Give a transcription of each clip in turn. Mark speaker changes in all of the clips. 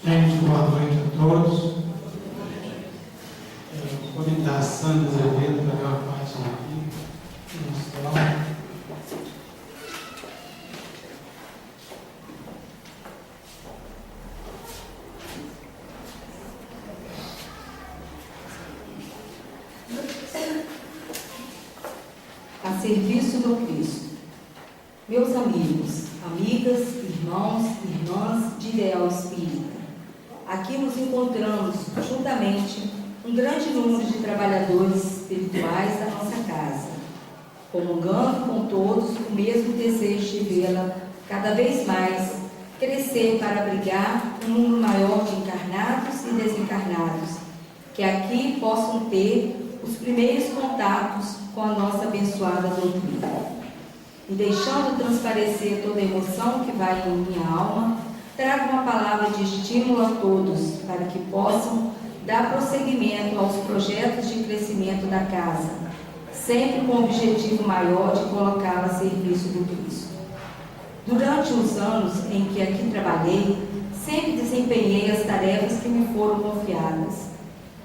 Speaker 1: Gente, boa noite a todos. Eu vou convidar a Sandra Azevedo para dar uma parte aqui.
Speaker 2: A serviço do Cristo. Meus amigos, amigas, irmãos, irmãs de ideal espírita, aqui nos encontramos juntamente um grande número de trabalhadores espirituais da nossa casa, comungando com todos o mesmo desejo de vê-la cada vez mais crescer para abrigar um número maior de encarnados e desencarnados, que aqui possam ter os primeiros contatos com a nossa abençoada doutrina. E deixando transparecer toda a emoção que vai em minha alma, trago uma palavra de estímulo a todos, para que possam dar prosseguimento aos projetos de crescimento da casa, sempre com o objetivo maior de colocá-la a serviço do Cristo. Durante os anos em que aqui trabalhei, sempre desempenhei as tarefas que me foram confiadas,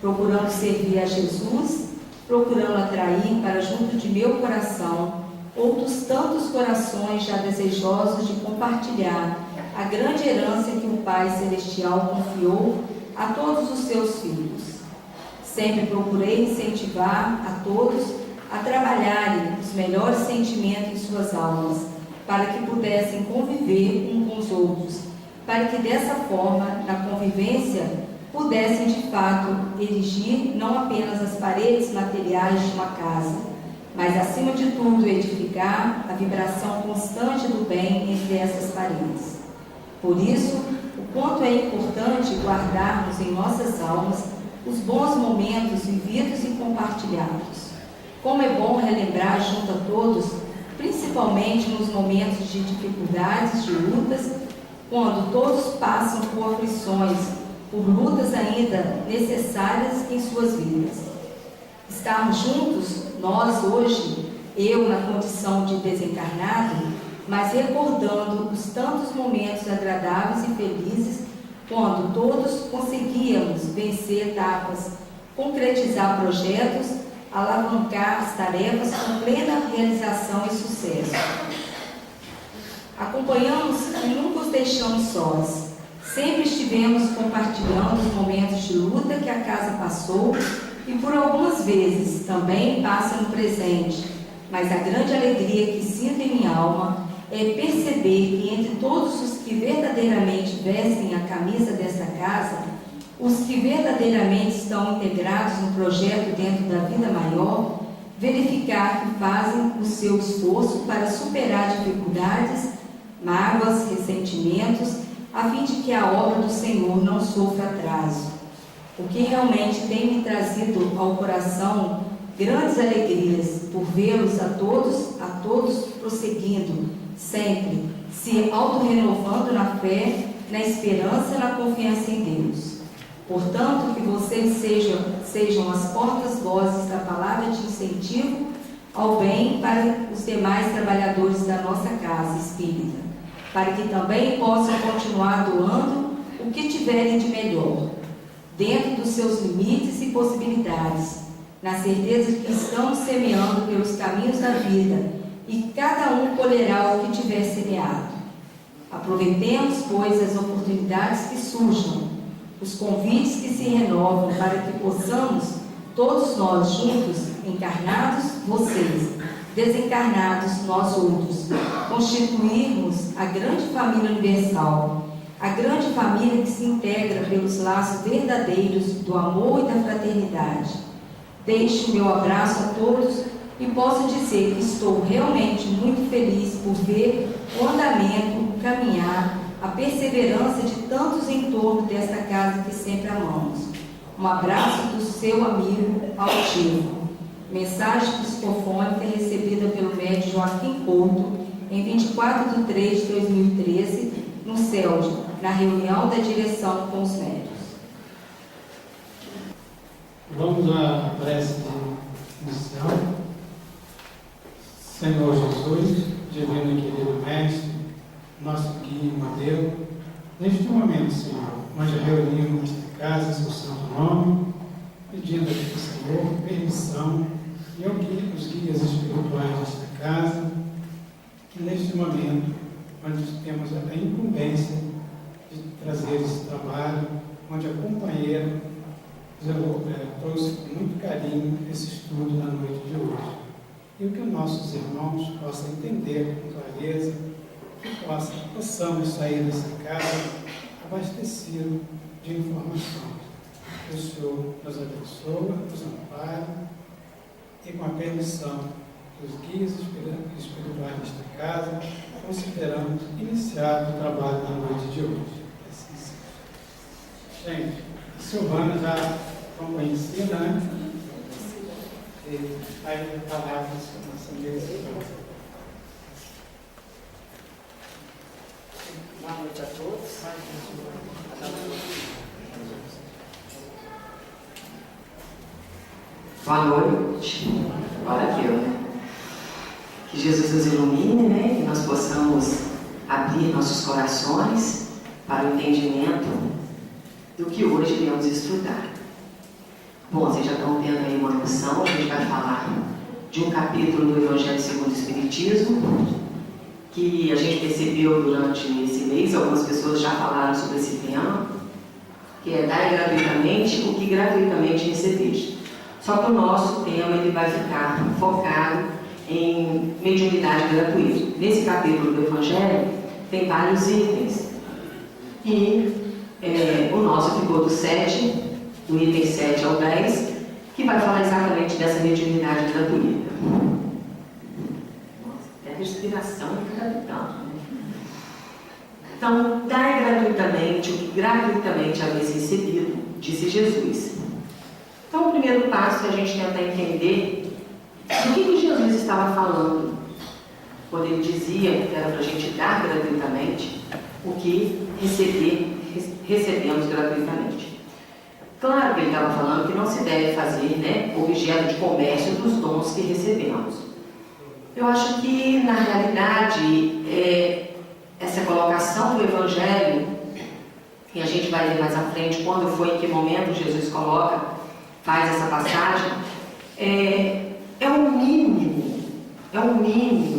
Speaker 2: procurando servir a Jesus, procurando atrair para junto de meu coração outros tantos corações já desejosos de compartilhar a grande herança que o Pai Celestial confiou a todos os seus filhos. Sempre procurei incentivar a todos a trabalharem os melhores sentimentos em suas almas, para que pudessem conviver uns com os outros, para que dessa forma, na convivência, pudessem de fato erigir não apenas as paredes materiais de uma casa, mas acima de tudo edificar a vibração constante do bem entre essas paredes. Por isso, o quanto é importante guardarmos em nossas almas os bons momentos vividos e compartilhados. Como é bom relembrar junto a todos, principalmente nos momentos de dificuldades, de lutas, quando todos passam por aflições, por lutas ainda necessárias em suas vidas. Estarmos juntos, nós hoje, eu na condição de desencarnado, mas recordando os tantos momentos agradáveis e felizes, quando todos conseguíamos vencer etapas, concretizar projetos, alavancar as tarefas com plena realização e sucesso. Acompanhamos e nunca os deixamos sós. Sempre estivemos compartilhando os momentos de luta que a casa passou e por algumas vezes também passa no presente, mas a grande alegria que sinto em minha alma é perceber que entre todos os que verdadeiramente vestem a camisa desta casa, os que verdadeiramente estão integrados no projeto dentro da vida maior, verificar que fazem o seu esforço para superar dificuldades, mágoas, ressentimentos, a fim de que a obra do Senhor não sofra atraso. O que realmente tem me trazido ao coração grandes alegrias por vê-los a todos prosseguindo, sempre se auto-renovando na fé, na esperança, na confiança em Deus. Portanto, que vocês sejam as portas-vozes da palavra de incentivo ao bem para os demais trabalhadores da nossa casa espírita, para que também possam continuar doando o que tiverem de melhor, dentro dos seus limites e possibilidades, na certeza de que estamos semeando pelos caminhos da vida e cada um colherá o que tiver semeado. Aproveitemos, pois, as oportunidades que surjam, os convites que se renovam, para que possamos, todos nós juntos, encarnados, vocês, desencarnados, nós outros, constituirmos a grande família universal, a grande família que se integra pelos laços verdadeiros do amor e da fraternidade. Deixo o meu abraço a todos e posso dizer que estou realmente muito feliz por ver o andamento, o caminhar, a perseverança de tantos em torno desta casa que sempre amamos. Um abraço do seu amigo Altivo. Mensagem psicofônica recebida pelo médium Joaquim Couto em 24/3/2013, no CELD, na reunião da direção com os médios.
Speaker 1: Vamos à prece inicial. Senhor Jesus, divino e querido Mestre, nosso guia e modelo, Neste momento, Senhor, nós reunimos nesta casa em seu santo nome, pedindo a Ti, Senhor, permissão e ao guia, os guias espirituais desta casa, que neste momento nós temos a incumbência de trazer esse trabalho, onde a companheira trouxe com muito carinho esse estudo na noite de hoje. E o que os nossos irmãos possam entender com clareza, que possamos sair dessa casa abastecidos de informações. Que o Senhor nos abençoe, nos ampare e com a permissão dos guias espirituais desta casa, consideramos iniciado o trabalho da noite de hoje. Assim seja. Gente, a Silvana já foi conhecida, né? E aí a palavra sobre a nossa mesa.
Speaker 3: Boa noite a todos. Boa noite. Glória a Deus, né? Que Jesus nos ilumine, né? Que nós possamos abrir nossos corações para o entendimento do que hoje iremos estudar. Bom, vocês já estão tendo aí uma noção. A gente vai falar de um capítulo do Evangelho segundo o Espiritismo, que a gente percebeu durante esse mês, algumas pessoas já falaram sobre esse tema, que é dar gratuitamente o que gratuitamente recebeste. Só que o nosso tema ele vai ficar focado em mediunidade gratuita. Nesse capítulo do Evangelho tem vários itens. E o nosso ficou do 7, do item 7 ao 10, que vai falar exatamente dessa mediunidade gratuita. Nossa, é respiração e gratidão. Então, dar gratuitamente o que gratuitamente haveis recebido, disse Jesus. Então, o primeiro passo é a gente tentar entender do que Jesus estava falando quando ele dizia que era para a gente dar gratuitamente o que recebemos gratuitamente. Claro que ele estava falando que não se deve fazer, né, objeto de comércio dos dons que recebemos. Eu acho que, na realidade, essa colocação do Evangelho, e a gente vai ver mais à frente quando foi, em que momento Jesus faz essa passagem, é o mínimo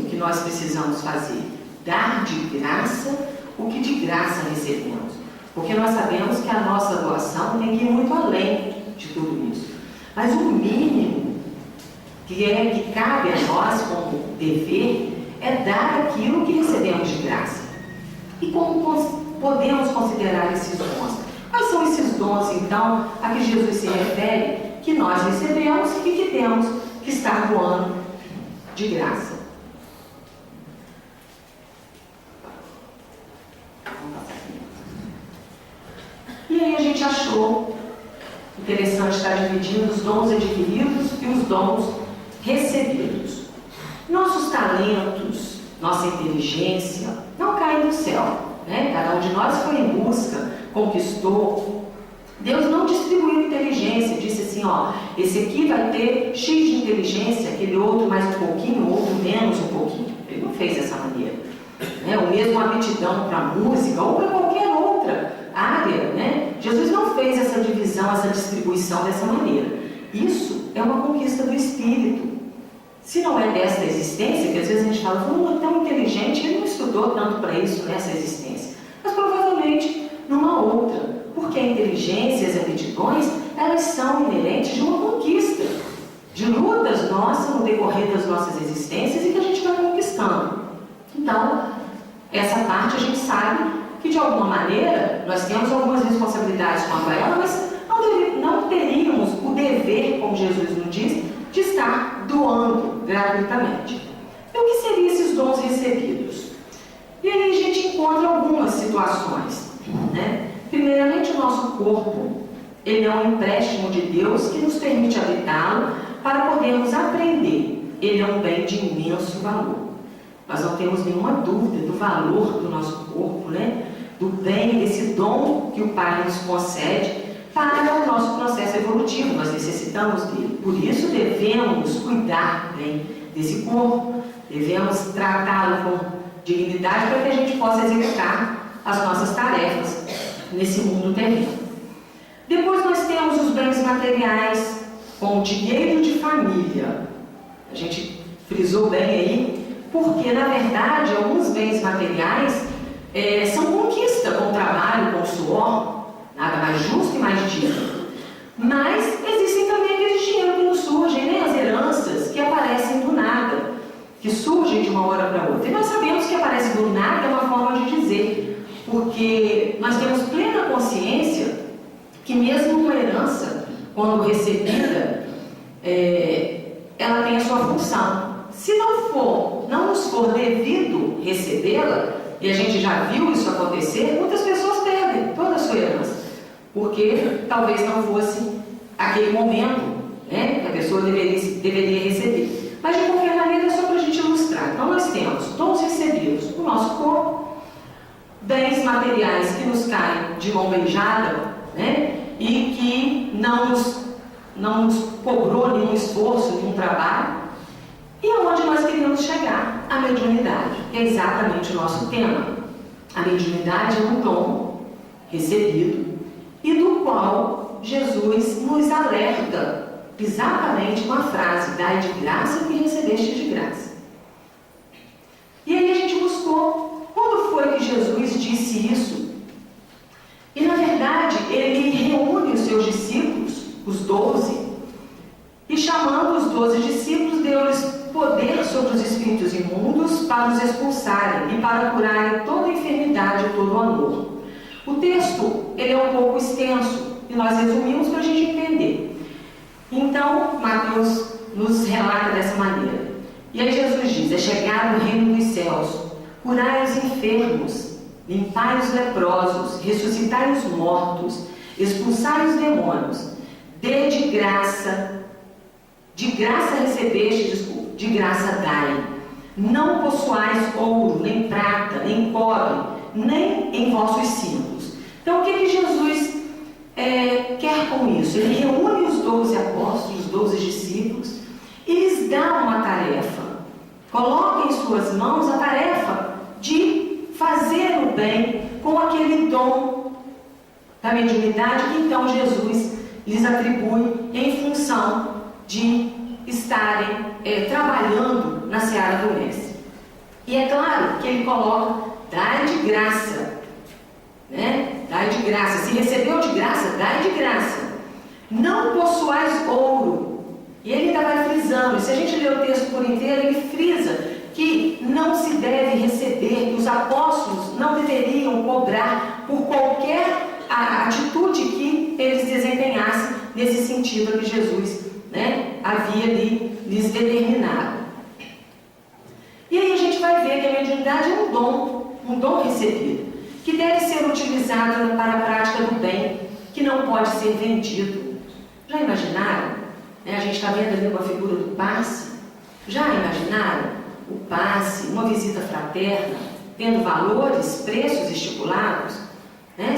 Speaker 3: que nós precisamos fazer. Dar de graça o que de graça recebemos. Porque nós sabemos que a nossa doação tem que ir muito além de tudo isso. Mas o mínimo que cabe a nós como dever é dar aquilo que recebemos de graça. E como podemos considerar esses dons? Quais são esses dons, então, a que Jesus se refere, que nós recebemos e que temos que estar doando de graça? E aí a gente achou interessante estar dividindo os dons adquiridos e os dons recebidos. Nossos talentos, nossa inteligência, não caem do céu, né? Cada um de nós foi em busca, conquistou. Deus não distribuiu inteligência, disse assim, ó, esse aqui vai ter X de inteligência, aquele outro mais um pouquinho, o outro menos um pouquinho. Ele não fez dessa maneira. Né? Ou mesmo aptidão para música ou para qualquer outra área, né? Jesus não fez essa divisão, essa distribuição dessa maneira. Isso é uma conquista do Espírito. Se não é desta existência, que às vezes a gente fala, é tão inteligente, ele não estudou tanto para isso nessa existência. Mas provavelmente numa outra. Porque a inteligência e as aptidões, elas são inerentes de uma conquista. De lutas nossas no decorrer das nossas existências e que a gente vai conquistando. Então, essa parte a gente sabe que de alguma maneira nós temos algumas responsabilidades quanto a ela, mas não teríamos o dever, como Jesus nos diz, de estar doando gratuitamente. E o que seriam esses dons recebidos? E aí a gente encontra algumas situações, né? Primeiramente, o nosso corpo, ele é um empréstimo de Deus que nos permite habitá-lo para podermos aprender. Ele é um bem de imenso valor. Nós não temos nenhuma dúvida do valor do nosso corpo, né? Do bem, desse dom que o Pai nos concede para o nosso processo evolutivo. Nós necessitamos dele. Por isso, devemos cuidar bem desse corpo, devemos tratá-lo com dignidade para que a gente possa executar as nossas tarefas nesse mundo terreno. Depois nós temos os bens materiais, como o dinheiro de família. A gente frisou bem aí, porque na verdade alguns bens materiais são conquista com o trabalho, com o suor, nada mais justo e mais digno. Mas existem também aqueles dinheiro que nos surgem, né? As heranças que aparecem do nada, que surgem de uma hora para outra. E nós sabemos que aparece do nada é uma forma de dizer, porque nós temos plena consciência que mesmo uma herança, quando recebida, ela tem a sua função. Se não nos for devido recebê-la, e a gente já viu isso acontecer, muitas pessoas perdem toda a sua herança, porque talvez não fosse aquele momento, né, que a pessoa deveria receber. Mas de qualquer maneira é só para a gente ilustrar. Então nós temos dons recebidos no nosso corpo, bens materiais que nos caem de mão beijada, né, e que não nos cobrou nenhum esforço, nenhum trabalho. E aonde nós queríamos chegar? A mediunidade, que é exatamente o nosso tema. A mediunidade é um dom recebido e do qual Jesus nos alerta exatamente com a frase: dai de graça o que recebeste de graça. E aí a gente buscou quando foi que Jesus disse isso. E na verdade ele reúne os seus discípulos, os 12, e chamando os 12 discípulos, deu-lhes poder sobre os espíritos imundos para os expulsarem e para curarem toda enfermidade e todo amor. O texto ele é um pouco extenso e nós resumimos para a gente entender. Então, Mateus nos relata dessa maneira. E aí Jesus diz: é chegado o reino dos céus, curai os enfermos, limpai os leprosos, ressuscitai os mortos, expulsai os demônios, dê de graça recebeste, de graça dai. Não possuais ouro, nem prata, nem cobre, nem em vossos cintos. Então, o que Jesus quer com isso? Ele reúne os 12 apóstolos, os 12 discípulos, e lhes dá uma tarefa. Coloca em suas mãos a tarefa de fazer o bem com aquele dom da mediunidade que então Jesus lhes atribui em função de estarem trabalhando na seara do Mestre. E é claro que ele coloca: dai de graça, né? Dai de graça. Se recebeu de graça, dai de graça. Não possuais ouro. E ele ainda vai frisando. Se a gente ler o texto por inteiro, ele frisa que não se deve receber, que os apóstolos não deveriam cobrar por qualquer atitude que eles desempenhassem nesse sentido que Jesus, né, havia ali lhes determinado. E aí a gente vai ver que a mediunidade é um dom recebido, que deve ser utilizado para a prática do bem, que não pode ser vendido. Já imaginaram? A gente está vendo ali uma figura do passe. Já imaginaram o passe, uma visita fraterna, tendo valores, preços estipulados?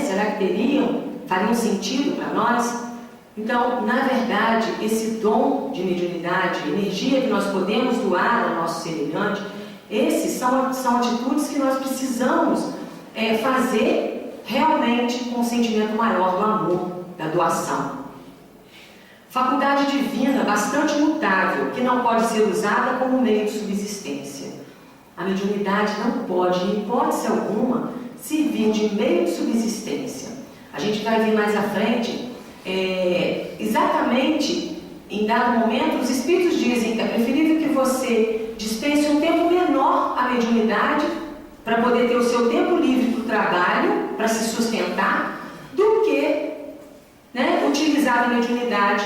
Speaker 3: Será que fariam sentido para nós? Então, na verdade, esse dom de mediunidade, energia que nós podemos doar ao nosso semelhante, esses são atitudes que nós precisamos fazer realmente com um sentimento maior do amor, da doação. Faculdade divina bastante mutável, que não pode ser usada como meio de subsistência. A mediunidade não pode, em hipótese alguma, servir de meio de subsistência. A gente vai ver mais à frente, exatamente em dado momento, os espíritos dizem que é preferível que você dispense um tempo menor à mediunidade para poder ter o seu tempo livre para o trabalho, para se sustentar, do que utilizar a mediunidade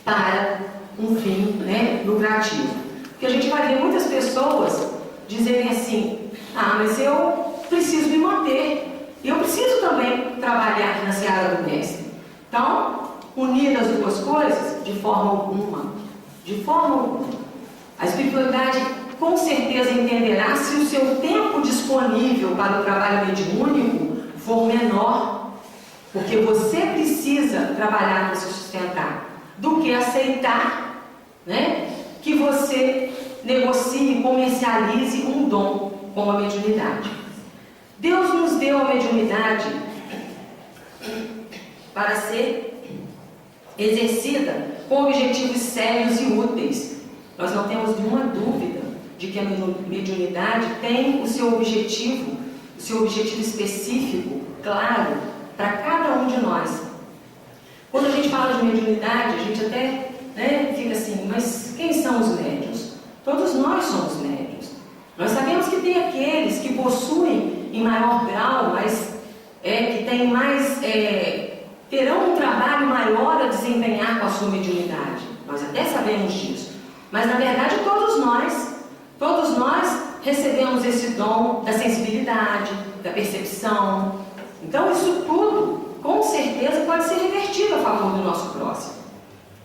Speaker 3: para um fim lucrativo. Porque a gente vai ver muitas pessoas dizerem assim: mas eu preciso me manter, eu preciso também trabalhar na seara do Mestre. Então, unir as duas coisas, de forma alguma. De forma alguma. A espiritualidade com certeza entenderá se o seu tempo disponível para o trabalho mediúnico for menor, porque você precisa trabalhar para se sustentar, do que aceitar que você negocie e comercialize um dom como a mediunidade. Deus nos deu a mediunidade para ser exercida com objetivos sérios e úteis. Nós não temos nenhuma dúvida de que a mediunidade tem o seu objetivo específico, claro, para cada um de nós. Quando a gente fala de mediunidade, a gente até fica assim, mas quem são os médiuns? Todos nós somos médiuns. Nós sabemos que tem aqueles que possuem em maior grau, que tem mais, terão um trabalho maior a desempenhar com a sua mediunidade. Nós até sabemos disso. Mas na verdade todos nós recebemos esse dom da sensibilidade, da percepção. Então isso tudo, com certeza, pode ser revertido a favor do nosso próximo,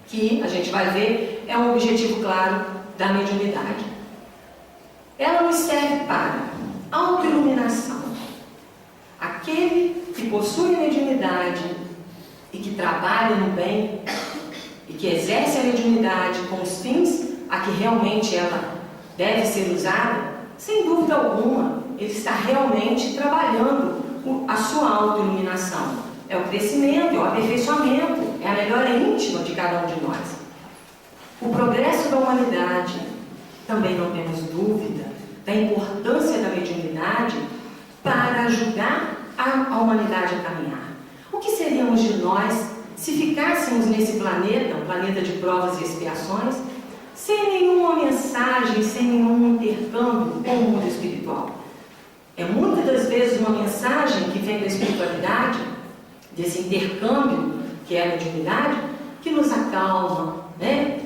Speaker 3: que a gente vai ver é um objetivo claro da mediunidade. Ela nos serve para autoiluminação. Aquele que possui mediunidade e que trabalha no bem e que exerce a mediunidade com os fins a que realmente ela deve ser usada, sem dúvida alguma, ele está realmente trabalhando a sua autoiluminação. É o crescimento, é o aperfeiçoamento, é a melhora íntima de cada um de nós. O progresso da humanidade, também não temos dúvida da importância da mediunidade para ajudar a humanidade a caminhar. O que seríamos de nós se ficássemos nesse planeta, um planeta de provas e expiações, sem nenhuma mensagem, sem nenhum intercâmbio com o mundo espiritual? É muitas das vezes uma mensagem que vem da espiritualidade, desse intercâmbio que é a mediunidade, que nos acalma,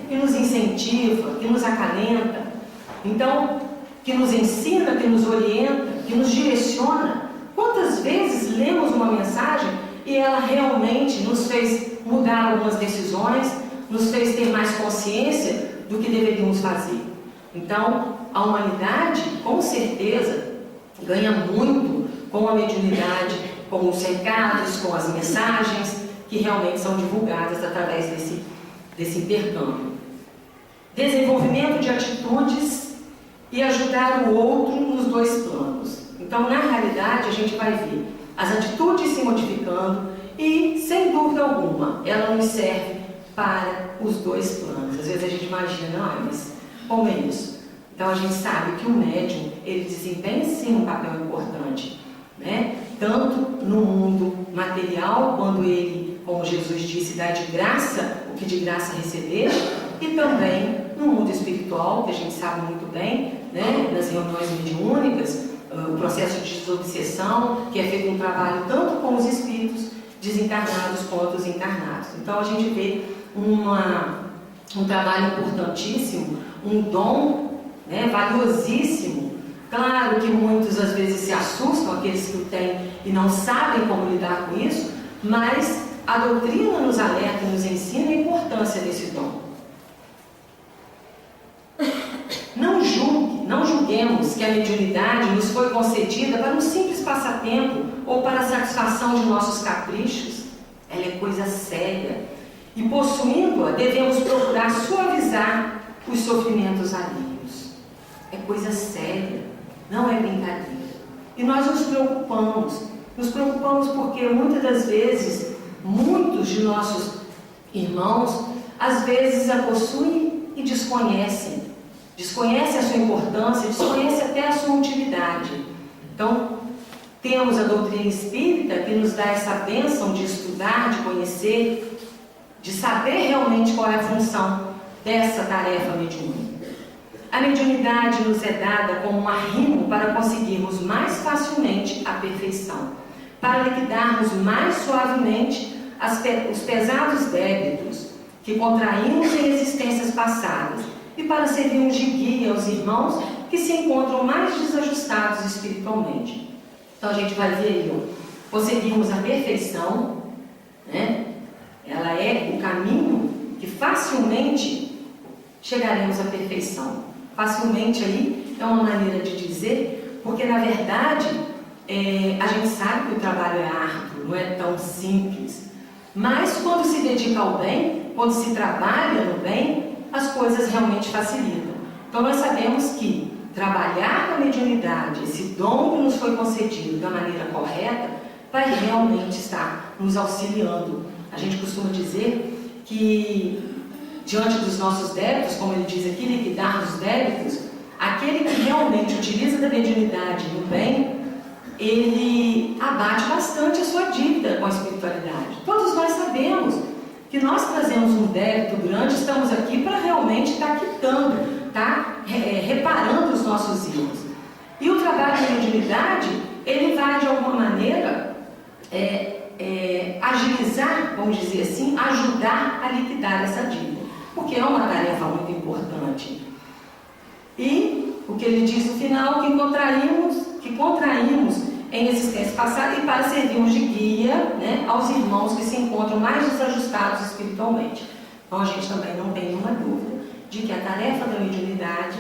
Speaker 3: que nos incentiva, que nos acalenta, então, que nos ensina, que nos orienta, que nos direciona. Quantas vezes lemos uma mensagem e ela realmente nos fez mudar algumas decisões, nos fez ter mais consciência do que deveríamos fazer? Então, a humanidade, com certeza, ganha muito com a mediunidade, com os recados, com as mensagens que realmente são divulgadas através desse intercâmbio. Desenvolvimento de atitudes e ajudar o outro nos dois planos. Então, na realidade, a gente vai ver as atitudes se modificando e, sem dúvida alguma, ela nos serve para os dois planos. Às vezes a gente imagina, mas como é isso? Então, a gente sabe que o médium, ele desempenha sim um papel importante, tanto no mundo material, quando ele, como Jesus disse, dá de graça o que de graça receber, e também no mundo espiritual, que a gente sabe muito bem, nas reuniões mediúnicas, o processo de desobsessão, que é feito um trabalho tanto com os espíritos desencarnados quanto os encarnados. Então a gente vê um trabalho importantíssimo, um dom valiosíssimo. Claro que muitos às vezes se assustam, aqueles que o têm e não sabem como lidar com isso, mas a doutrina nos alerta e nos ensina a importância desse dom. Não julguemos que a mediunidade nos foi concedida para um simples passatempo ou para a satisfação de nossos caprichos. Ela é coisa séria e, possuindo-a, devemos procurar suavizar os sofrimentos alheios. É coisa séria, não é brincadeira. E nós nos preocupamos porque muitas das vezes, muitos de nossos irmãos, às vezes a possuem e desconhecem a sua importância, desconhece até a sua utilidade. Então, temos a doutrina espírita que nos dá essa bênção de estudar, de conhecer, de saber realmente qual é a função dessa tarefa mediúnica. A mediunidade nos é dada como um arrimo para conseguirmos mais facilmente a perfeição, para liquidarmos mais suavemente os pesados débitos que contraímos em existências passadas, e para servirmos de guia aos irmãos que se encontram mais desajustados espiritualmente. Então a gente vai ver aí, conseguirmos a perfeição, ela é o caminho que facilmente chegaremos à perfeição. Facilmente aí é uma maneira de dizer, porque na verdade a gente sabe que o trabalho é árduo, não é tão simples, mas quando se dedica ao bem, quando se trabalha no bem, as coisas realmente facilitam. Então nós sabemos que trabalhar na mediunidade, esse dom que nos foi concedido da maneira correta, vai realmente estar nos auxiliando. A gente costuma dizer que, diante dos nossos débitos, como ele diz aqui, liquidar os débitos, aquele que realmente utiliza da mediunidade no bem, ele abate bastante a sua dívida com a espiritualidade. Todos nós sabemos que nós trazemos um débito grande, estamos aqui para realmente estar quitando, reparando os nossos erros. E o trabalho da mediunidade, ele vai de alguma maneira agilizar, vamos dizer assim, ajudar a liquidar essa dívida, porque é uma tarefa muito importante. E o que ele diz no final, que contraímos em existência passada e para servirmos de guia, né, aos irmãos que se encontram mais desajustados espiritualmente. Então a gente também não tem nenhuma dúvida de que a tarefa da mediunidade,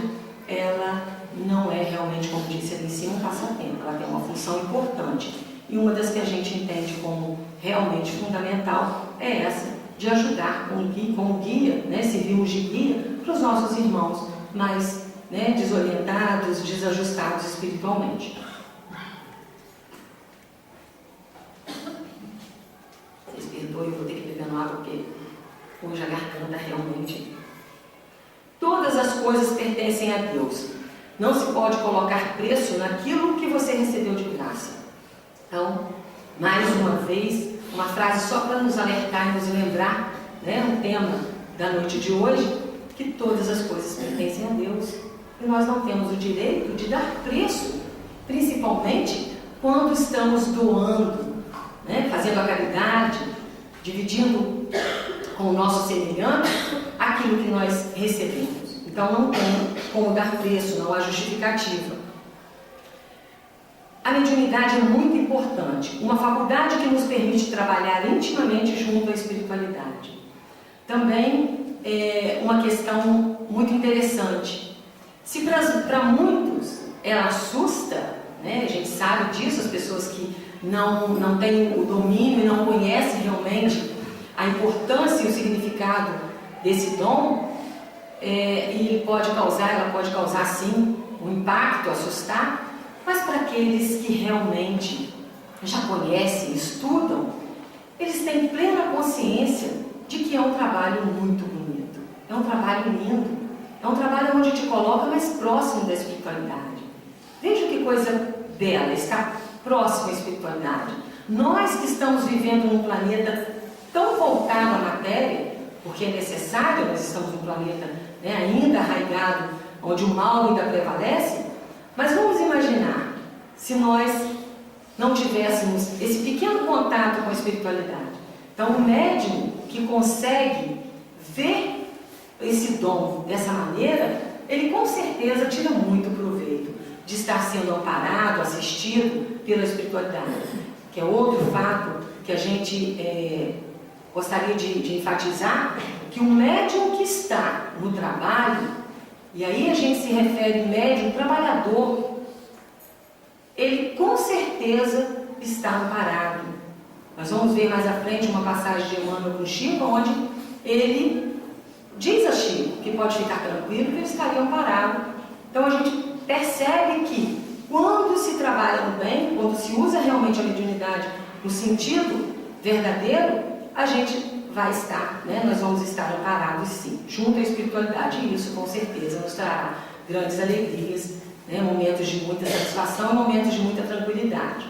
Speaker 3: ela não é realmente, como disse ali em cima, um passatempo, ela tem uma função importante. E uma das que a gente entende como realmente fundamental é essa, de ajudar como guia, né, servirmos de guia para os nossos irmãos mais, né, desorientados, desajustados espiritualmente. Vocês perdoem, eu vou ter que beber água, porque hoje a garganta realmente... Todas as coisas pertencem a Deus. Não se pode colocar preço naquilo que você recebeu de graça. Então, mais uma vez, uma frase só para nos alertar e nos lembrar, né, o tema da noite de hoje, que todas as coisas pertencem a Deus. E nós não temos o direito de dar preço, principalmente quando estamos doando, né, fazendo a caridade, dividindo com o nosso semelhante aquilo que nós recebemos. Então não tem como dar preço, não há justificativa. A mediunidade é muito importante, uma faculdade que nos permite trabalhar intimamente junto à espiritualidade. Também é uma questão muito interessante. Se para muitos ela assusta, né, a gente sabe disso, as pessoas que não têm o domínio e não conhecem realmente a importância e o significado desse dom, e ela pode causar sim um impacto, assustar, mas para aqueles que realmente já conhecem, estudam, eles têm plena consciência de que é um trabalho muito bonito, é um trabalho lindo, é um trabalho onde te coloca mais próximo da espiritualidade. Veja que coisa bela, estar próximo à espiritualidade. Nós que estamos vivendo num planeta tão voltado à matéria, porque é necessário, nós estamos num planeta, né, ainda arraigado, onde o mal ainda prevalece, mas vamos imaginar se nós não tivéssemos esse pequeno contato com a espiritualidade. Então, o médium que consegue ver esse dom dessa maneira, ele com certeza tira muito proveito de estar sendo amparado, assistido pela espiritualidade, que é outro fato que a gente gostaria de enfatizar, que o médium que está no trabalho, e aí a gente se refere ao médium trabalhador, ele com certeza está amparado. Nós vamos ver mais à frente uma passagem de Emmanuel com Chico, onde ele diz a Chico que pode ficar tranquilo, que ele estaria amparado. Então a gente percebe que quando se trabalha no bem, quando se usa realmente a mediunidade no sentido verdadeiro, a gente vai estar, né, nós vamos estar amparados sim, junto à espiritualidade, e isso com certeza nos trará grandes alegrias, né, momentos de muita satisfação e momentos de muita tranquilidade.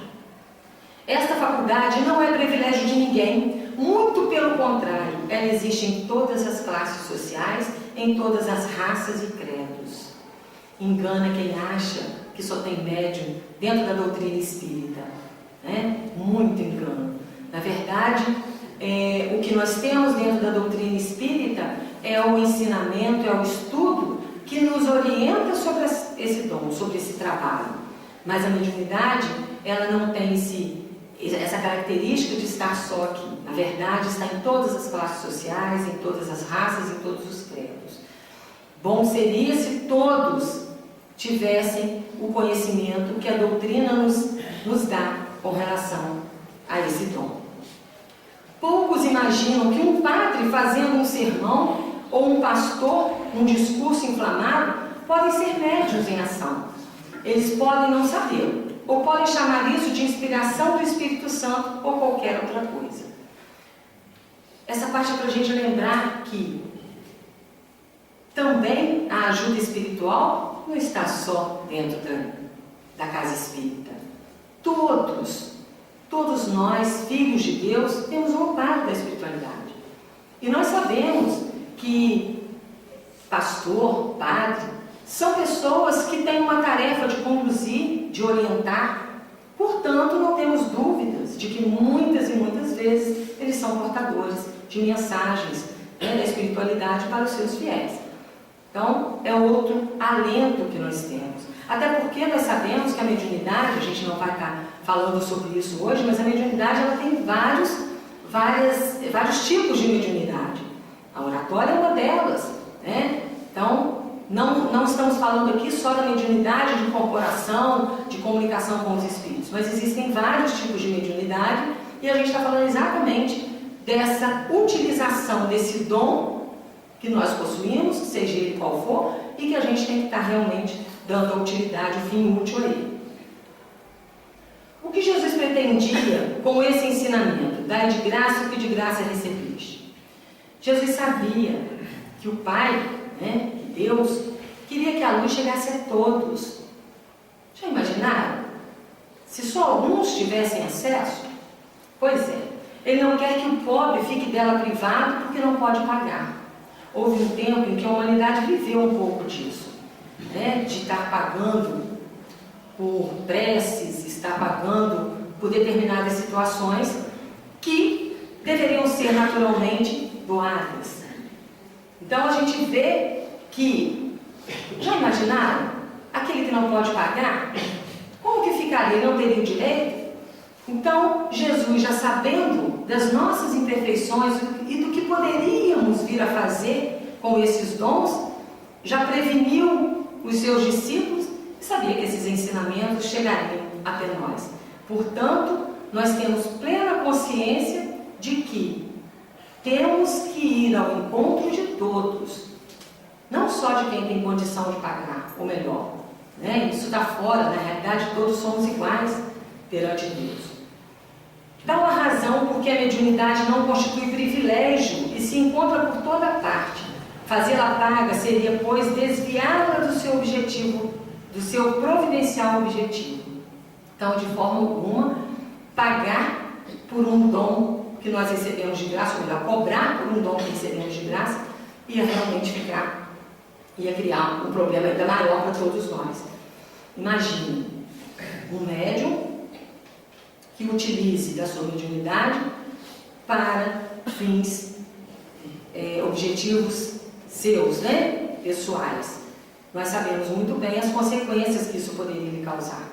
Speaker 3: Esta faculdade não é privilégio de ninguém, muito pelo contrário, ela existe em todas as classes sociais, em todas as raças e credos. Engana quem acha que só tem médium dentro da doutrina espírita, né? Muito engano. Na verdade, o que nós temos dentro da doutrina espírita é o ensinamento, é o estudo que nos orienta sobre esse dom, sobre esse trabalho. Mas a mediunidade, ela não tem essa característica de estar só aqui. Na verdade, está em todas as classes sociais, em todas as raças, em todos os credos. Bom seria se todos tivessem o conhecimento que a doutrina nos dá com relação a esse dom. Poucos imaginam que um padre fazendo um sermão ou um pastor um discurso inflamado podem ser médiuns em ação. Eles podem não saber, ou podem chamar isso de inspiração do Espírito Santo ou qualquer outra coisa. Essa parte é para a gente lembrar que também a ajuda espiritual não está só dentro da casa espírita. Todos nós, filhos de Deus, temos um amparo da espiritualidade. E nós sabemos que pastor, padre, são pessoas que têm uma tarefa de conduzir, de orientar. Portanto, não temos dúvidas de que muitas e muitas vezes eles são portadores de mensagens da espiritualidade para os seus fiéis. Então, é outro alento que nós temos. Até porque nós sabemos que a mediunidade, a gente não vai estar falando sobre isso hoje, mas a mediunidade ela tem vários tipos de mediunidade. A oratória é uma delas, né? Então, não estamos falando aqui só da mediunidade de incorporação, de comunicação com os espíritos, mas existem vários tipos de mediunidade e a gente está falando exatamente dessa utilização desse dom que nós possuímos, seja ele qual for, e que a gente tem que estar realmente dando a utilidade, o fim útil a ele. O que Jesus pretendia com esse ensinamento? Dai de graça o que de graça recebeste. Jesus sabia que o Pai, que Deus, queria que a luz chegasse a todos. Já imaginaram? Se só alguns tivessem acesso? Pois é, Ele não quer que o pobre fique dela privado porque não pode pagar. Houve um tempo em que a humanidade viveu um pouco disso, de estar pagando por preces, estar pagando por determinadas situações que deveriam ser naturalmente doadas. Então a gente vê que, já imaginaram, aquele que não pode pagar, como que ficaria? Ele não teria o direito? Então Jesus, já sabendo das nossas imperfeições e do que poderíamos vir a fazer com esses dons, já preveniu os seus discípulos e sabia que esses ensinamentos chegariam até nós. Portanto, nós temos plena consciência de que temos que ir ao encontro de todos, não só de quem tem condição de pagar, ou melhor, isso está fora, na realidade todos somos iguais perante Deus. Tal a razão porque a mediunidade não constitui privilégio e se encontra por toda parte. Fazê-la paga seria, pois, desviá-la do seu objetivo, do seu providencial objetivo. Então, de forma alguma, pagar por um dom que nós recebemos de graça, ou melhor, cobrar por um dom que recebemos de graça, ia realmente ia criar um problema ainda maior para todos nós. Imagine um médium que utilize da sua mediunidade para fins, objetivos seus, pessoais. Nós sabemos muito bem as consequências que isso poderia lhe causar.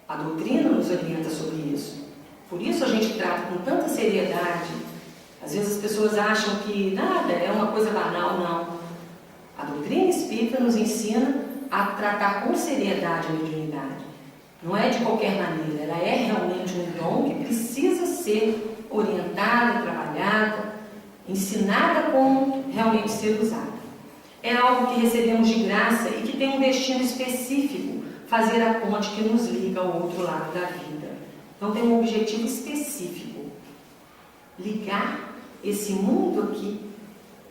Speaker 3: A doutrina nos orienta sobre isso. Por isso a gente trata com tanta seriedade. Às vezes as pessoas acham que nada é uma coisa banal, não. A doutrina espírita nos ensina a tratar com seriedade a mediunidade. Não é de qualquer maneira, ela é realmente um dom que precisa ser orientada, trabalhada, ensinada como realmente ser usada. É algo que recebemos de graça e que tem um destino específico, fazer a ponte que nos liga ao outro lado da vida. Então tem um objetivo específico, ligar esse mundo aqui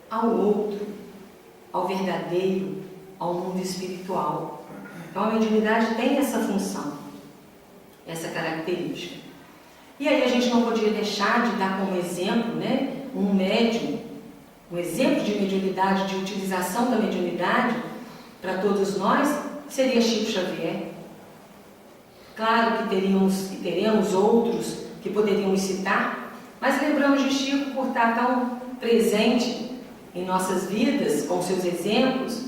Speaker 3: ao outro, ao verdadeiro, ao mundo espiritual. Então a mediunidade tem essa função, essa característica. E aí a gente não podia deixar de dar como exemplo, um médium, um exemplo de mediunidade, de utilização da mediunidade para todos nós, seria Chico Xavier. Claro que teremos outros que poderíamos citar, mas lembramos de Chico por estar tão presente em nossas vidas, com seus exemplos.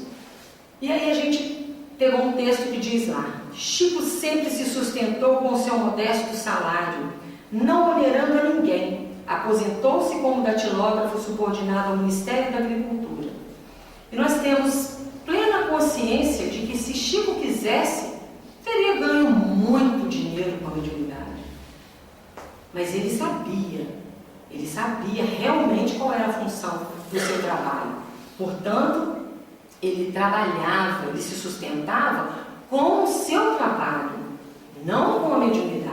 Speaker 3: E aí a gente pegou um texto que diz lá: Chico sempre se sustentou com seu modesto salário, não onerando a ninguém. Aposentou-se como datilógrafo subordinado ao Ministério da Agricultura. E nós temos plena consciência de que se Chico quisesse, teria ganho muito dinheiro com a mediunidade. Mas ele sabia realmente qual era a função do seu trabalho. Portanto, ele trabalhava, ele se sustentava com o seu trabalho, não com a mediunidade.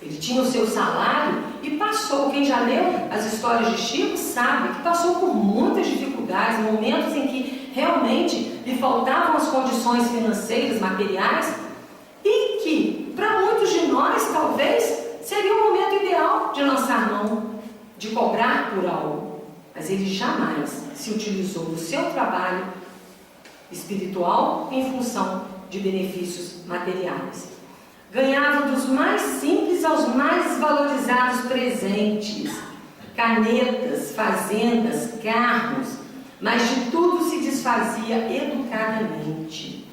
Speaker 3: Ele tinha o seu salário e passou, quem já leu as histórias de Chico sabe que passou por muitas dificuldades, momentos em que realmente lhe faltavam as condições financeiras, materiais, e que, para muitos de nós, talvez, seria o momento ideal de lançar mão, de cobrar por algo. Mas ele jamais se utilizou do seu trabalho espiritual em função de benefícios materiais. Ganhava dos mais simples aos mais valorizados presentes, canetas, fazendas, carros, mas de tudo se desfazia educadamente.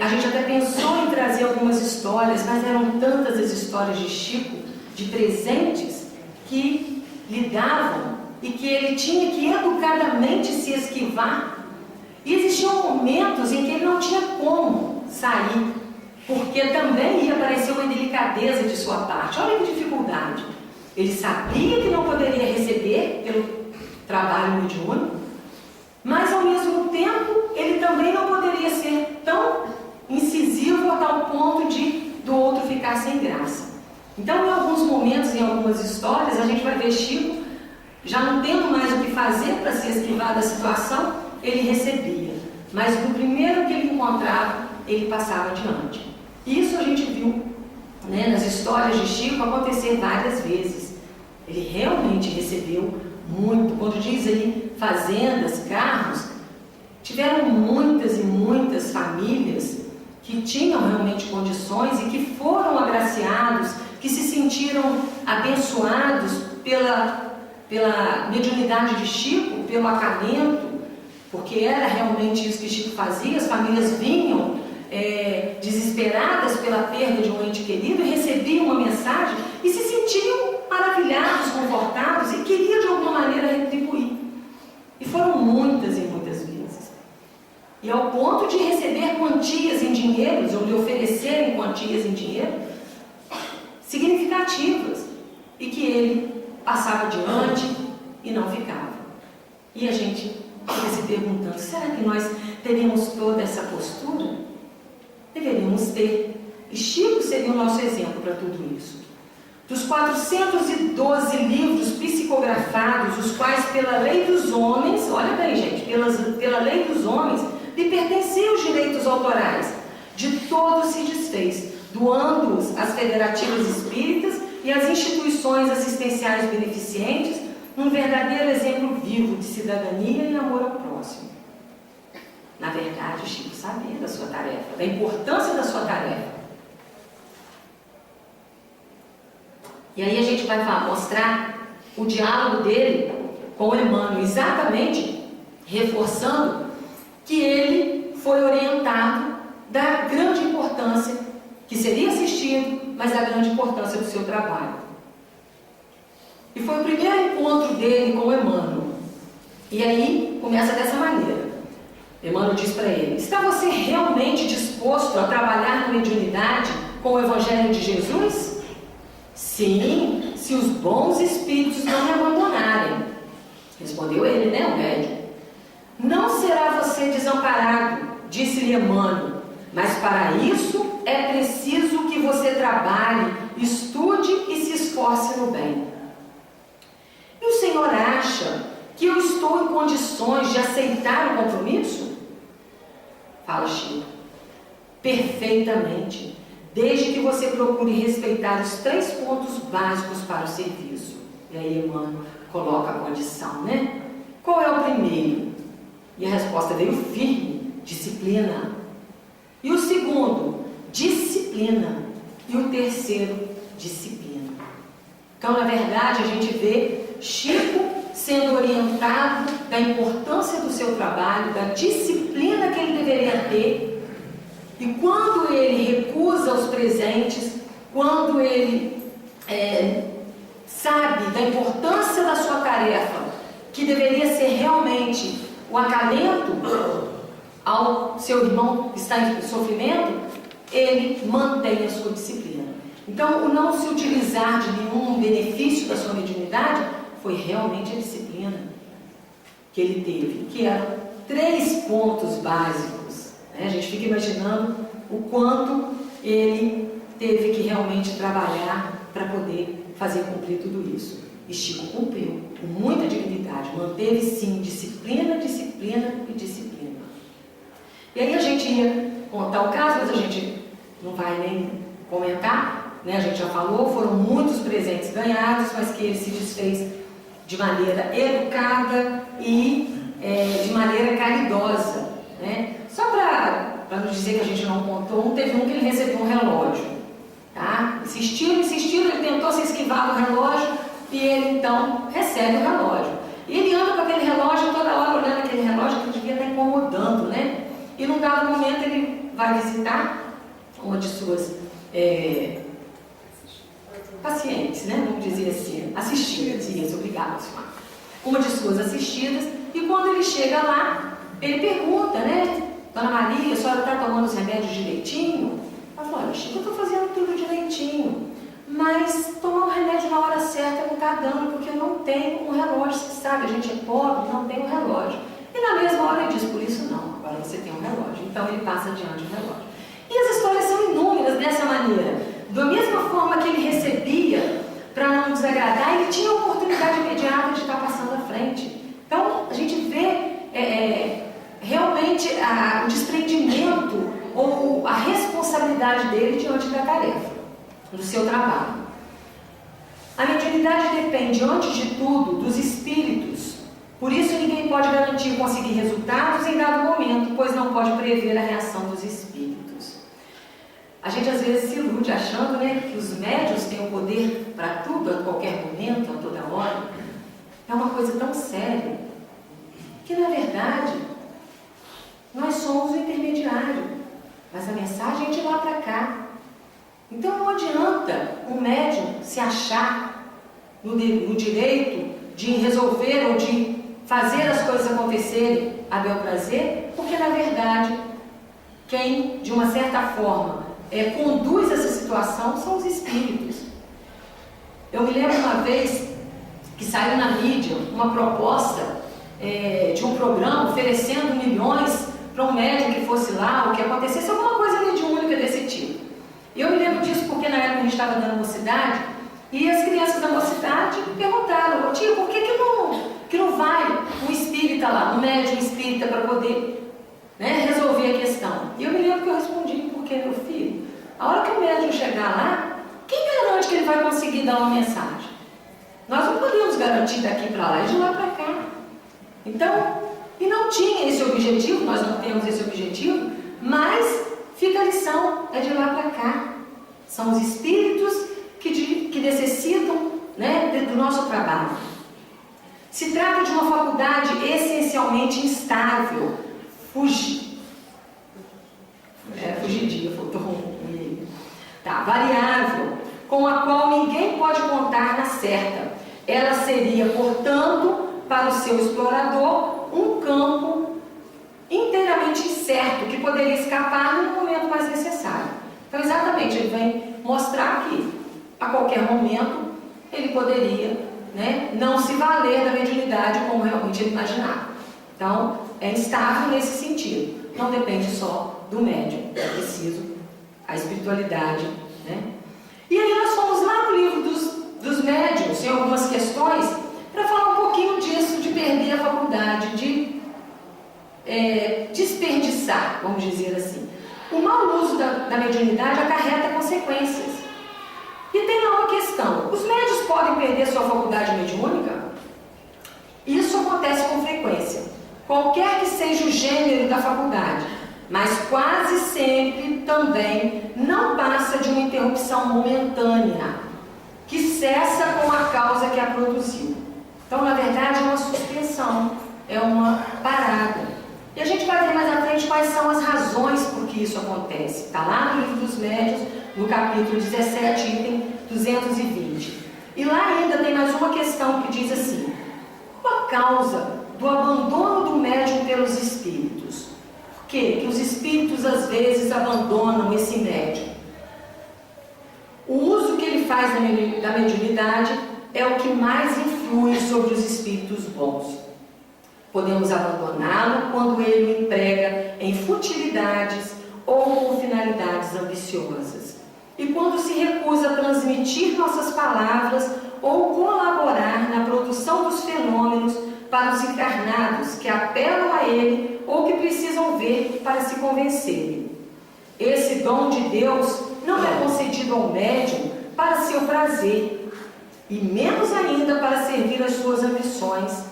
Speaker 3: A gente até pensou em trazer algumas histórias, mas eram tantas as histórias de Chico, de presentes, que lhe davam e que ele tinha que educadamente se esquivar. E existiam momentos em que ele não tinha como sair, porque também ia aparecer uma indelicadeza de sua parte. Olha que dificuldade. Ele sabia que não poderia receber pelo trabalho mediúnico, mas ao mesmo tempo ele também não poderia ser tão incisivo a tal ponto de do outro ficar sem graça. Então, em alguns momentos, em algumas histórias, a gente vai ver Chico já não tendo mais o que fazer para se esquivar da situação, ele recebia. Mas no primeiro que ele encontrava, ele passava adiante. Isso a gente viu, né, nas histórias de Chico acontecer várias vezes. Ele realmente recebeu muito. Quando diz aí fazendas, carros, tiveram muitas e muitas famílias que tinham realmente condições e que foram agraciados, que se sentiram abençoados pela mediunidade de Chico, pelo acalento, porque era realmente isso que Chico fazia. As famílias vinham desesperadas pela perda de um ente querido e recebiam uma mensagem e se sentiam maravilhados, confortados e queriam de alguma maneira retribuir. E foram muitas e muitas vezes. E ao ponto de receber quantias em dinheiros, ou lhe oferecerem quantias em dinheiro significativas, e que ele passava adiante e não ficava. E a gente fica se perguntando, será que nós teríamos toda essa postura? Deveríamos ter. E Chico seria o nosso exemplo para tudo isso. Dos 412 livros psicografados, os quais pela lei dos homens, olha bem gente, pela lei dos homens, lhe pertenciam os direitos autorais, de todos se desfez, doando-os às federativas espíritas e às instituições assistenciais beneficentes, um verdadeiro exemplo vivo de cidadania e amor ao próximo. Na verdade, Chico sabia da sua tarefa, da importância da sua tarefa. E aí a gente vai mostrar o diálogo dele com o Emmanuel, exatamente reforçando que ele foi orientado da grande importância, que seria assistido, mas da grande importância do seu trabalho. E foi o primeiro encontro dele com o Emmanuel. E aí começa dessa maneira. Emmanuel diz para ele: está você realmente disposto a trabalhar na mediunidade com o Evangelho de Jesus? Sim, se os bons espíritos não me abandonarem. Respondeu ele, né, o médium. Não será você desamparado, disse-lhe Emmanuel, mas para isso é preciso que você trabalhe, estude e se esforce no bem. E o senhor acha que eu estou em condições de aceitar o compromisso? Fala Chico. Perfeitamente, desde que você procure respeitar os 3 pontos básicos para o serviço. E aí Emmanuel coloca a condição, né? Qual é o primeiro? E a resposta veio firme: disciplina. E o segundo? Disciplina. E o terceiro? Disciplina. Então, na verdade, a gente vê Chico sendo orientado da importância do seu trabalho, da disciplina que ele deveria ter. E quando ele recusa os presentes, quando ele sabe da importância da sua tarefa, que deveria ser realmente o acalento ao seu irmão que está em sofrimento, ele mantém a sua disciplina. Então, o não se utilizar de nenhum benefício da sua mediunidade foi realmente a disciplina que ele teve, que era 3 pontos básicos. Né? A gente fica imaginando o quanto ele teve que realmente trabalhar para poder fazer cumprir tudo isso. E Chico cumpriu com muita dignidade, manteve sim disciplina, disciplina e disciplina. E aí a gente ia contar o caso, mas a gente não vai nem comentar, né? A gente já falou, foram muitos presentes ganhados, mas que ele se desfez de maneira educada e de maneira caridosa, né? Só para não dizer que a gente não contou, teve um que ele recebeu um relógio, tá? Insistiram, ele tentou se esquivar do relógio e ele então recebe o relógio. E ele anda com aquele relógio toda hora olhando aquele relógio que devia estar incomodando, né? E num dado momento ele vai visitar uma de suas pacientes, né? Vamos dizer assim, assistidas, isso, obrigada, senhora. Uma de suas assistidas, e quando ele chega lá, ele pergunta, né? Dona Maria, a senhora está tomando os remédios direitinho? Ela falou, olha, Chico, eu estou fazendo tudo direitinho, mas tomar o remédio na hora certa não está dando, porque eu não tenho um relógio, você sabe, a gente é pobre, não tem um relógio. E na mesma hora ele diz, por isso não, agora você tem um relógio. Então ele passa adiante o relógio. E as histórias são inúmeras dessa maneira. Da mesma forma que ele recebia, para não desagradar, ele tinha a oportunidade imediata de estar passando à frente. Então a gente vê realmente o desprendimento ou a responsabilidade dele diante da tarefa, do seu trabalho. A mediunidade depende, antes de tudo, dos espíritos. Por isso ninguém pode garantir conseguir resultados em dado momento, pois não pode prever a reação dos espíritos. A gente às vezes se ilude achando, né, que os médiuns têm o poder para tudo, a qualquer momento, a toda hora. É uma coisa tão séria que, na verdade, nós somos o intermediário, mas a mensagem é de lá para cá. Então não adianta um médium se achar no direito de resolver ou de fazer as coisas acontecerem a bel prazer, porque na verdade quem, de uma certa forma, conduz essa situação são os espíritos. Eu me lembro uma vez que saiu na mídia uma proposta de um programa oferecendo milhões para um médium que fosse lá, ou que acontecesse alguma coisa mediúnica desse tipo. Eu me lembro disso porque na época a gente estava dando mocidade e as crianças da mocidade perguntaram, tio, por que não vai um espírita lá, um médium espírita para poder, né, resolver a questão? E eu me lembro que eu respondi, porque meu filho, a hora que o médium chegar lá, quem garante que ele vai conseguir dar uma mensagem? Nós não podemos garantir daqui para lá e de lá para cá. Então, e não tinha esse objetivo, nós não temos esse objetivo, mas fica a lição, é de lá para cá. São os espíritos que necessitam, né, do nosso trabalho. Se trata de uma faculdade essencialmente instável, fugidia, faltou um variável, com a qual ninguém pode contar na certa. Ela seria, portanto, para o seu explorador, um campo inteiramente incerto, que poderia escapar no momento mais necessário. Então, exatamente, ele vem mostrar que, a qualquer momento, ele poderia, né, não se valer da mediunidade como realmente ele imaginava. Então, é instável nesse sentido. Não depende só do médium, é preciso a espiritualidade, né? E aí nós fomos lá no livro dos médiuns, em algumas questões, para falar um pouquinho disso, de perder a faculdade, de desperdiçar, vamos dizer assim. O mau uso da mediunidade acarreta consequências. E tem lá uma questão: os médiuns podem perder sua faculdade mediúnica? Isso acontece com frequência, qualquer que seja o gênero da faculdade, mas quase sempre também não passa de uma interrupção momentânea, que cessa com a causa que a produziu. Então, na verdade, é uma suspensão, é uma parada. E a gente vai ver mais à frente quais são as razões por que isso acontece. Está lá no livro dos médiuns, no capítulo 17, item 220. E lá ainda tem mais uma questão que diz assim: qual a causa do abandono do médium pelos espíritos? Por que os espíritos às vezes abandonam esse médium? O uso que ele faz da mediunidade é o que mais influi sobre os espíritos bons. Podemos abandoná-lo quando ele o emprega em futilidades ou com finalidades ambiciosas. E quando se recusa a transmitir nossas palavras ou colaborar na produção dos fenômenos para os encarnados que apelam a ele ou que precisam ver para se convencerem. Esse dom de Deus não é concedido ao médium para seu prazer, e menos ainda para servir às suas ambições,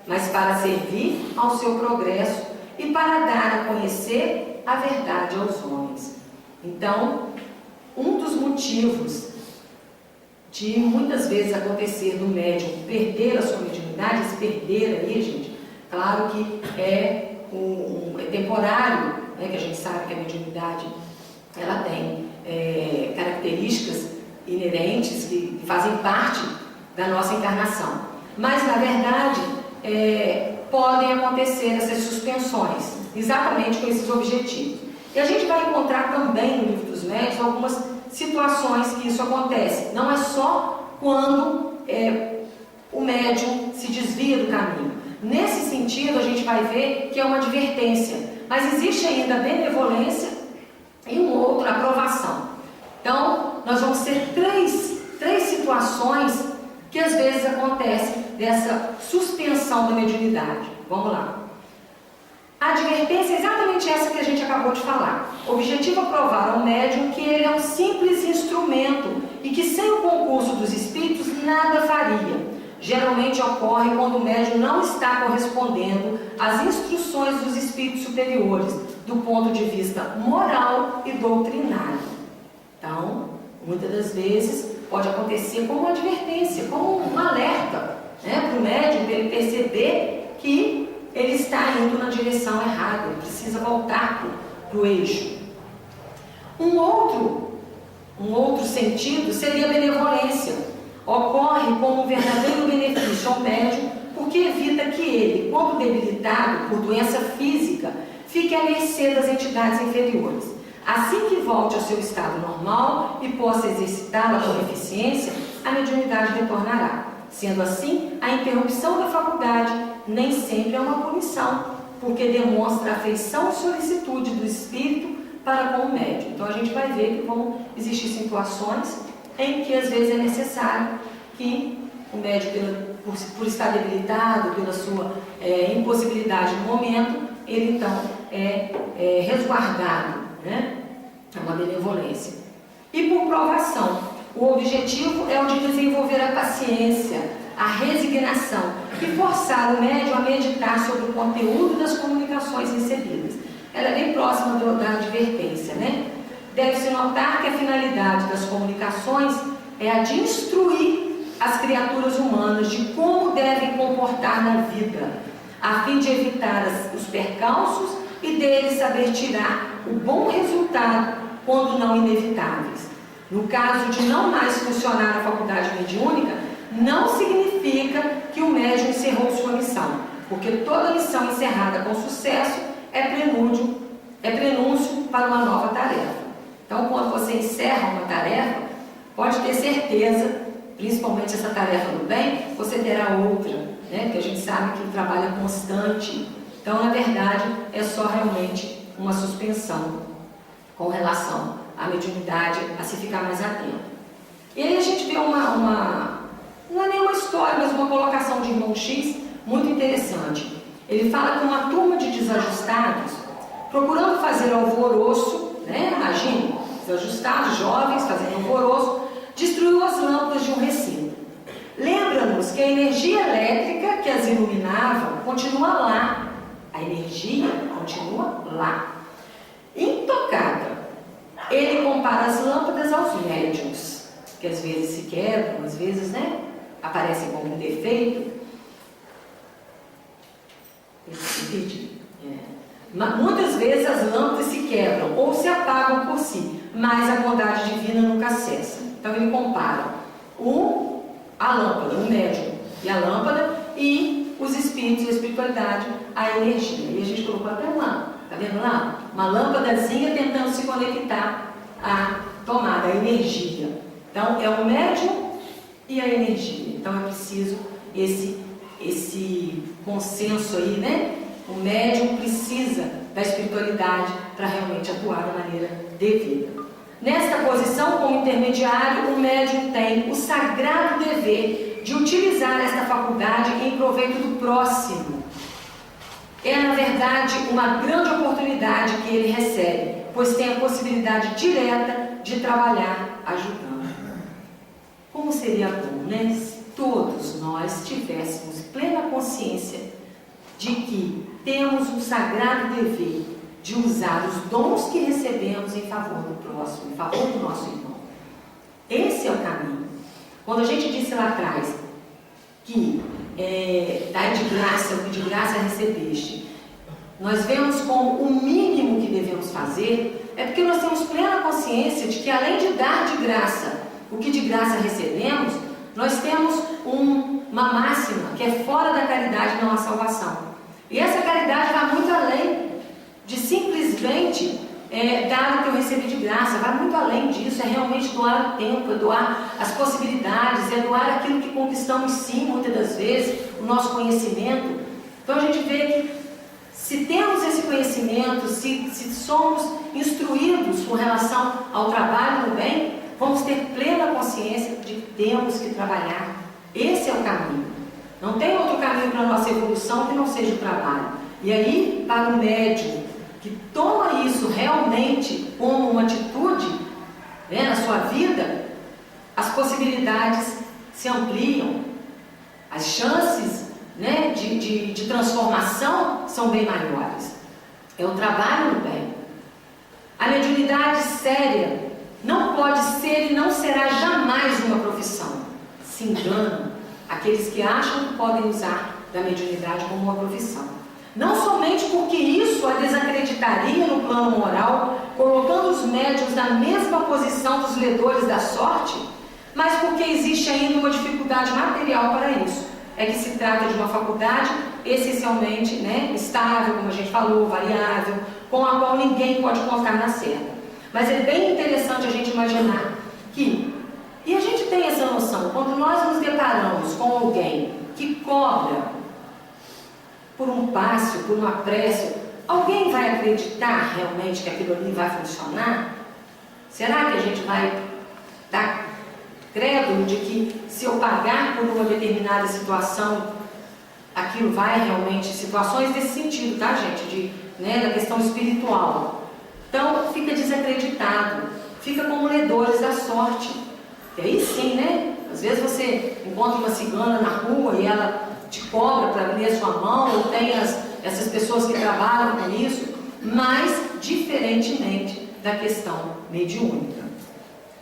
Speaker 3: mas para servir ao seu progresso e para dar a conhecer a verdade aos homens. Então, um dos motivos de muitas vezes acontecer do médium perder a sua mediunidade, esse perder aí, gente, claro que é temporário, né, que a gente sabe que a mediunidade ela tem características inerentes que fazem parte da nossa encarnação. Mas, na verdade, podem acontecer essas suspensões, exatamente com esses objetivos. E a gente vai encontrar também no Livro dos Médiuns algumas situações que isso acontece. Não é só quando o médium se desvia do caminho. Nesse sentido, a gente vai ver que é uma advertência, mas existe ainda a benevolência e outra aprovação. Então, nós vamos ter três situações que às vezes acontecem dessa suspensão da mediunidade. Vamos lá. A advertência é exatamente essa que a gente acabou de falar. O objetivo é provar ao médium que ele é um simples instrumento e que sem o concurso dos espíritos nada faria. Geralmente ocorre quando o médium não está correspondendo às instruções dos espíritos superiores, do ponto de vista moral e doutrinário. Então, muitas das vezes pode acontecer como uma advertência, como um alerta, né, para o médium, para ele perceber que ele está indo na direção errada, ele precisa voltar para o eixo. Um outro sentido seria a benevolência. Ocorre como um verdadeiro benefício ao médium, porque evita que ele, quando debilitado por doença física, fique à mercê das entidades inferiores. Assim que volte ao seu estado normal e possa exercitá-la com eficiência, a mediunidade retornará. Sendo assim, a interrupção da faculdade nem sempre é uma punição, porque demonstra afeição e solicitude do espírito para com o médium. Então a gente vai ver que vão existir situações em que às vezes é necessário que o médium, por estar debilitado, pela sua impossibilidade no momento, ele então é resguardado, né? É uma benevolência. E por provação, o objetivo é o de desenvolver a paciência, a resignação e forçar o médium a meditar sobre o conteúdo das comunicações recebidas. Ela é bem próxima da advertência, né? Deve-se notar que a finalidade das comunicações é a de instruir as criaturas humanas de como devem comportar na vida, a fim de evitar os percalços e deles saber tirar o bom resultado quando não inevitáveis. No caso de não mais funcionar a faculdade mediúnica, não significa que o médium encerrou sua missão, porque toda missão encerrada com sucesso é prenúncio para uma nova tarefa. Então, quando você encerra uma tarefa, pode ter certeza, principalmente essa tarefa do bem, você terá outra, né? Porque a gente sabe que o trabalho é constante. Então, na verdade, é só realmente uma suspensão com relação à mediunidade, a se ficar mais atento. E aí a gente vê não é nenhuma história, mas uma colocação de irmão X muito interessante. Ele fala que uma turma de desajustados, procurando fazer alvoroço, né? Imagine, desajustados, jovens, fazendo alvoroço, destruiu as lâmpadas de um recinto. Lembra-nos que a energia elétrica que as iluminava continua lá. A energia continua lá, intocada. Ele compara as lâmpadas aos médiuns, que às vezes se quebram, às vezes, né, aparecem com algum defeito. Muitas vezes as lâmpadas se quebram ou se apagam por si, mas a bondade divina nunca cessa. Então ele compara a lâmpada, o médium e a lâmpada, e os espíritos e a espiritualidade, a energia. E a gente colocou até tá vendo lá? Uma lâmpadazinha tentando se conectar à tomada, à energia. Então é o médium e a energia. Então é preciso esse esse consenso aí, né? O médium precisa da espiritualidade para realmente atuar da maneira devida. Nesta posição, como intermediário, o médium tem o sagrado dever de utilizar esta faculdade em proveito do próximo. É, na verdade, uma grande oportunidade que ele recebe, pois tem a possibilidade direta de trabalhar ajudando. Como seria bom, né? Se todos nós tivéssemos plena consciência de que temos um sagrado dever de usar os dons que recebemos em favor do próximo, em favor do nosso irmão. Esse é o caminho. Quando a gente disse lá atrás que dai de graça o que de graça recebeste, nós vemos como o mínimo que devemos fazer, é porque nós temos plena consciência de que, além de dar de graça o que de graça recebemos, nós temos uma máxima que é fora da caridade não há salvação. E essa caridade vai muito além de simplesmente dar o que eu recebi de graça, vai muito além disso, é realmente doar o tempo, é doar as possibilidades, é doar aquilo que conquistamos sim, muitas das vezes, o nosso conhecimento. Então a gente vê que se temos esse conhecimento, se somos instruídos com relação ao trabalho no bem, vamos ter plena consciência de que temos que trabalhar. Esse é o caminho. Não tem outro caminho para a nossa evolução que não seja o trabalho. E aí, para o médium que toma isso realmente como uma atitude, né, na sua vida, as possibilidades se ampliam, as chances, né, de transformação são bem maiores. É o trabalho no bem. A mediunidade séria não pode ser e não será jamais uma profissão. Se enganam aqueles que acham que podem usar da mediunidade como uma profissão. Não somente porque isso a desacreditaria no plano moral, colocando os médiuns na mesma posição dos ledores da sorte, mas porque existe ainda uma dificuldade material para isso. É que se trata de uma faculdade essencialmente, né, estável, como a gente falou, variável, com a qual ninguém pode contar na certa. Mas é bem interessante a gente imaginar que, e a gente tem essa noção, quando nós nos deparamos com alguém que cobra por um passe, por uma prece, alguém vai acreditar realmente que aquilo ali vai funcionar? Será que a gente vai dar crédulo de que se eu pagar por uma determinada situação, aquilo vai realmente, situações desse sentido, tá, gente? Da questão espiritual. Então, fica desacreditado, fica como ledores da sorte. E aí sim, né? Às vezes você encontra uma cigana na rua e ela te cobra para abrir a sua mão, ou tem essas pessoas que trabalham com isso, mas diferentemente da questão mediúnica,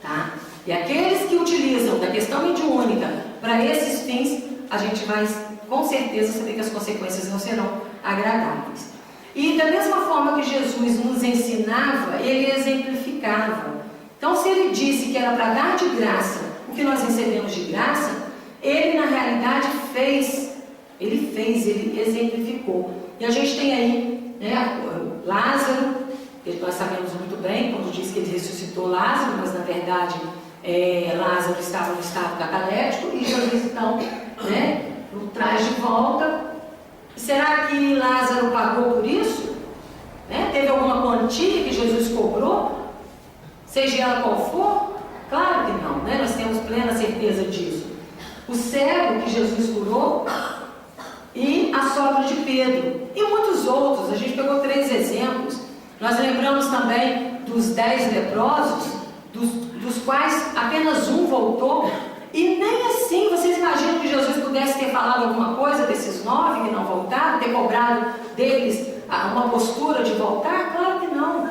Speaker 3: tá? E aqueles que utilizam da questão mediúnica para esses fins, a gente vai com certeza saber que as consequências não serão agradáveis. E da mesma forma que Jesus nos ensinava, ele exemplificava. Então, se ele disse que era para dar de graça o que nós recebemos de graça, ele na realidade ele exemplificou. E a gente tem aí, né, Lázaro, que nós sabemos muito bem, quando diz que ele ressuscitou Lázaro, mas na verdade Lázaro estava no estado cataléptico e Jesus então, né, o traz de volta. Será que Lázaro pagou por isso? Né? Teve alguma quantia que Jesus cobrou? Seja ela qual for? Claro que não, né? Nós temos plena certeza disso. O cego que Jesus curou e a sogra de Pedro e muitos outros. A gente pegou 3 exemplos. Nós lembramos também dos 10 leprosos, dos quais apenas um voltou. E nem assim, vocês imaginam que Jesus pudesse ter falado alguma coisa desses 9 que não voltaram, ter cobrado deles uma postura de voltar? Claro que não.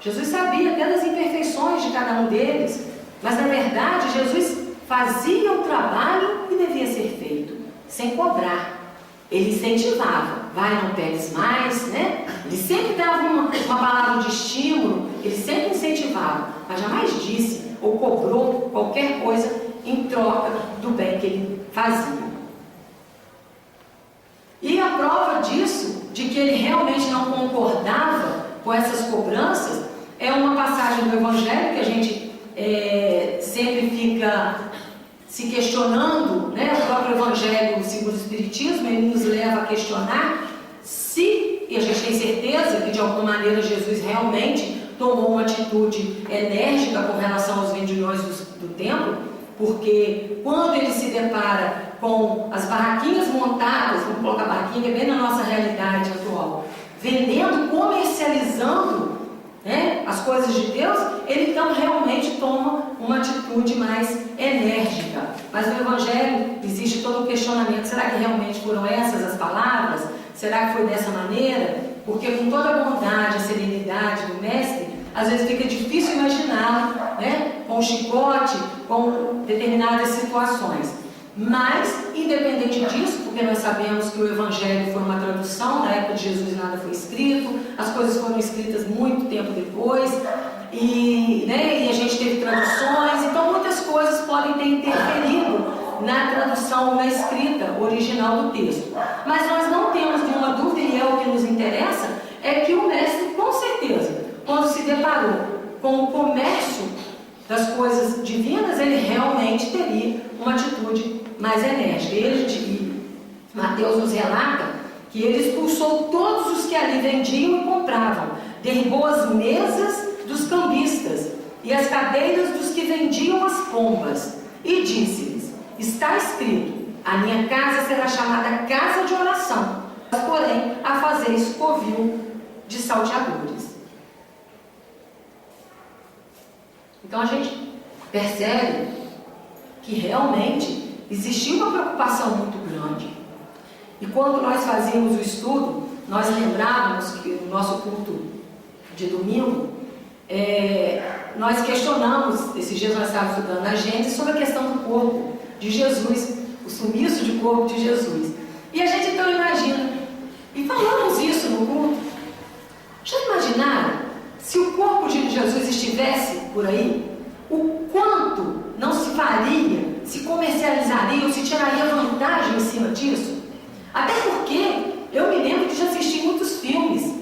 Speaker 3: Jesus sabia até das imperfeições de cada um deles, mas na verdade Jesus fazia o trabalho que devia ser feito, sem cobrar. Ele incentivava, vai, não pegues mais, né? Ele sempre dava uma palavra de estímulo, ele sempre incentivava, mas jamais disse ou cobrou qualquer coisa em troca do bem que ele fazia. E a prova disso, de que ele realmente não concordava com essas cobranças, é uma passagem do Evangelho que a gente sempre fica se questionando, né? O próprio Evangelho segundo o Espiritismo, ele nos leva a questionar se, e a gente tem certeza que de alguma maneira Jesus realmente tomou uma atitude enérgica com relação aos vendilhões do templo, porque quando ele se depara com as barraquinhas montadas, vamos colocar barraquinha bem na nossa realidade atual, vendendo, comercializando, né, as coisas de Deus, ele então realmente toma uma atitude mais enérgica. Mas no Evangelho existe todo um questionamento: será que realmente foram essas as palavras? Será que foi dessa maneira? Porque com toda a bondade, a serenidade do Mestre, às vezes fica difícil imaginá-lo, né, com chicote, com determinadas situações. Mas, independente disso, porque nós sabemos que o Evangelho foi uma tradução, na época de Jesus nada foi escrito, as coisas foram escritas muito tempo depois, e a gente teve traduções, então muitas coisas podem ter interferido na tradução, na escrita original do texto. Mas nós não temos nenhuma dúvida, e é o que nos interessa, é que o Mestre, com certeza, quando se deparou com o comércio das coisas divinas, ele realmente teria uma atitude mais enérgica. E Mateus nos relata que ele expulsou todos os que ali vendiam e compravam, derribou as mesas dos cambistas e as cadeiras dos que vendiam as pombas, e disse-lhes: está escrito, a minha casa será chamada casa de oração, mas porém a fazeis covil de salteadores. Então a gente percebe que realmente existia uma preocupação muito grande. E quando nós fazíamos o estudo, nós lembrávamos que no nosso culto de domingo, nós questionamos, esses dias nós estávamos estudando na Gênesis, sobre a questão do corpo de Jesus, o sumiço de corpo de Jesus. E a gente então imagina, e falamos isso no culto, já imaginaram se o corpo de Jesus estivesse por aí, o quanto não se faria, se comercializaria ou se tiraria vantagem em cima disso? Até porque eu me lembro de já assistir muitos filmes,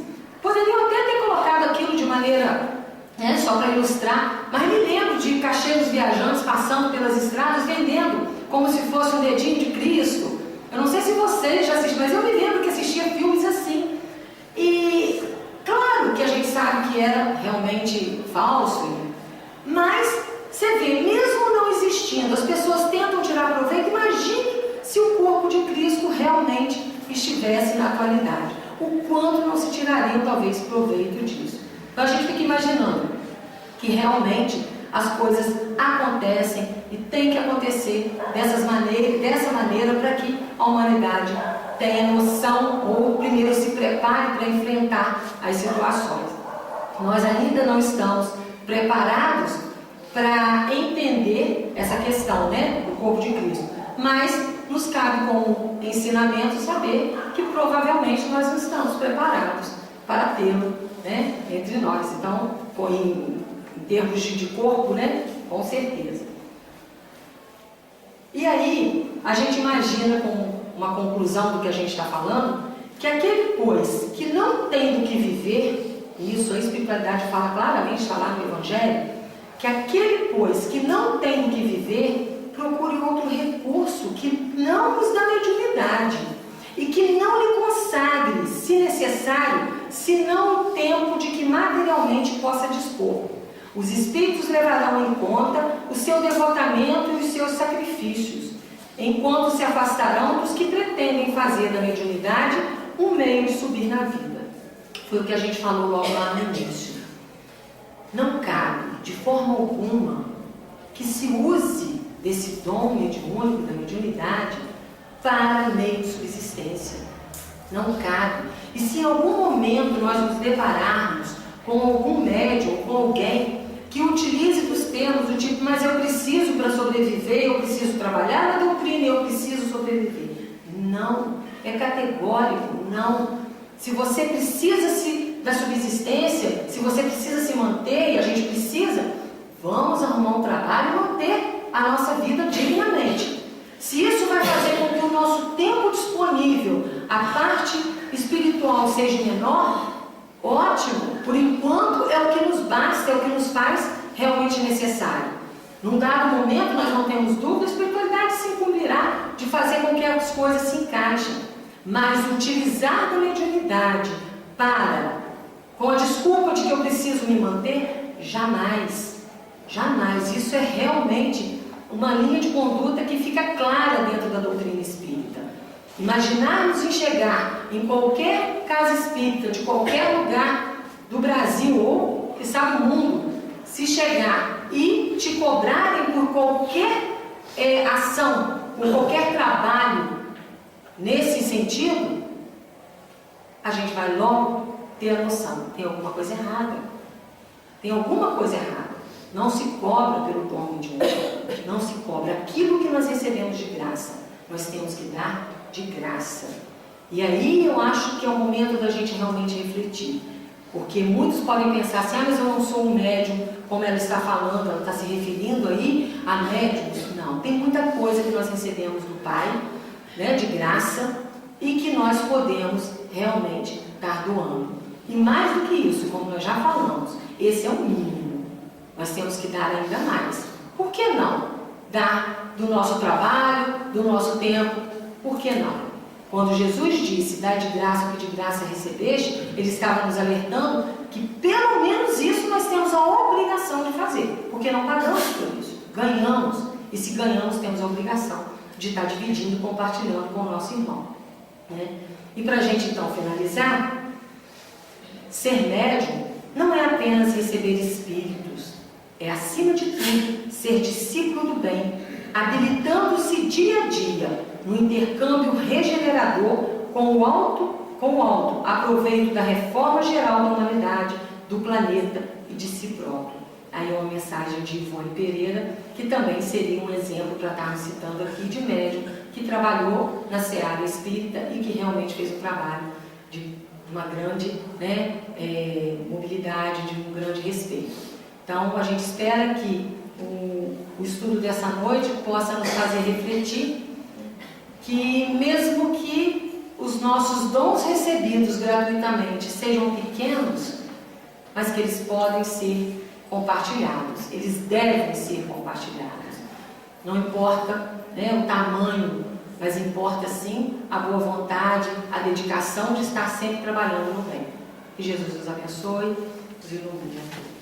Speaker 3: poderiam até ter colocado aquilo de maneira, só para ilustrar, mas me lembro de cacheiros viajantes passando pelas estradas vendendo como se fosse um dedinho de Cristo. Eu não sei se vocês já assistiram, mas eu me lembro que assistia filmes assim. E claro que a gente sabe que era realmente falso, mas você vê, mesmo não existindo, as pessoas tentam tirar proveito. Imagine se o corpo de Cristo realmente estivesse na atualidade, o quanto não se tiraria talvez proveito disso. Então a gente fica imaginando que realmente as coisas acontecem e tem que acontecer dessa maneira para que a humanidade tenha noção, ou primeiro se prepare para enfrentar as situações. Nós ainda não estamos preparados para entender essa questão, do corpo de Cristo, mas nos cabe como ensinamento saber que provavelmente nós não estamos preparados para tê-lo, entre nós. Então, em termos de corpo, com certeza. E aí, a gente imagina, com uma conclusão do que a gente está falando, que aquele, pois, que não tem do que viver, e isso a espiritualidade fala claramente, está lá no Evangelho, que aquele, pois, que não tem do que viver, procure outro recurso que não nos dá mediunidade e que não lhe consagre, se necessário, senão o tempo de que materialmente possa dispor. Os espíritos levarão em conta o seu devotamento e os seus sacrifícios, enquanto se afastarão dos que pretendem fazer da mediunidade um meio de subir na vida. Foi o que a gente falou logo lá no início. Não cabe, de forma alguma, que se use desse dom mediúnico, da mediunidade, para meio de subsistência. Não cabe. E se em algum momento nós nos depararmos com algum médium, com alguém que utilize dos termos do tipo: mas eu preciso para sobreviver, eu preciso trabalhar na doutrina, eu preciso sobreviver. Não, é categórico, não. Se você precisa da subsistência, se você precisa se manter, e a gente precisa, vamos arrumar um trabalho e manter a nossa vida dignamente. Se isso vai fazer com que o nosso tempo disponível, a parte espiritual, seja menor, ótimo. Por enquanto é o que nos basta, é o que nos faz realmente necessário. Num dado momento nós não temos dúvida, a espiritualidade as coisas se encaixem, mas utilizar da mediunidade com a desculpa de que eu preciso me manter, jamais, jamais. Isso é realmente uma linha de conduta que fica clara dentro da doutrina espírita. Imaginarmos em chegar em qualquer casa espírita, de qualquer lugar do Brasil ou, que sabe, do mundo, se chegar e te cobrarem por qualquer ação, por qualquer trabalho nesse sentido, a gente vai logo ter a noção, tem alguma coisa errada. Tem alguma coisa errada. Não se cobra pelo dom mediúnico, não se cobra aquilo que nós recebemos de graça. Nós temos que dar de graça. E aí eu acho que é o momento da gente realmente refletir. Porque muitos podem pensar assim, mas eu não sou um médium, como ela está falando, ela está se referindo aí a médiums. Não, tem muita coisa que nós recebemos do Pai, né, de graça, e que nós podemos realmente estar doando. E mais do que isso, como nós já falamos, esse é o mínimo. Nós temos que dar ainda mais. Por que não? Dar do nosso trabalho, do nosso tempo, por que não? Quando Jesus disse, dai de graça o que de graça recebeste, ele estava nos alertando que pelo menos isso nós temos a obrigação de fazer, porque não pagamos por isso, ganhamos, e se ganhamos temos a obrigação de estar dividindo e compartilhando com o nosso irmão, né? E para a gente então finalizar, ser médium não é apenas receber espíritos, é acima de tudo ser discípulo do bem, habilitando-se dia a dia no intercâmbio regenerador com o alto aproveito da reforma geral da humanidade, do planeta e de si próprio. Aí é uma mensagem de Ivone Pereira, que também seria um exemplo para estarmos citando aqui de médium, que trabalhou na seara espírita e que realmente fez um trabalho de uma grande mobilidade, de um grande respeito. Então, a gente espera que o estudo dessa noite possa nos fazer refletir que mesmo que os nossos dons recebidos gratuitamente sejam pequenos, mas que eles podem ser compartilhados, eles devem ser compartilhados. Não importa, né, o tamanho, mas importa sim a boa vontade, a dedicação de estar sempre trabalhando no bem. Que Jesus nos abençoe, nos ilumine a todos.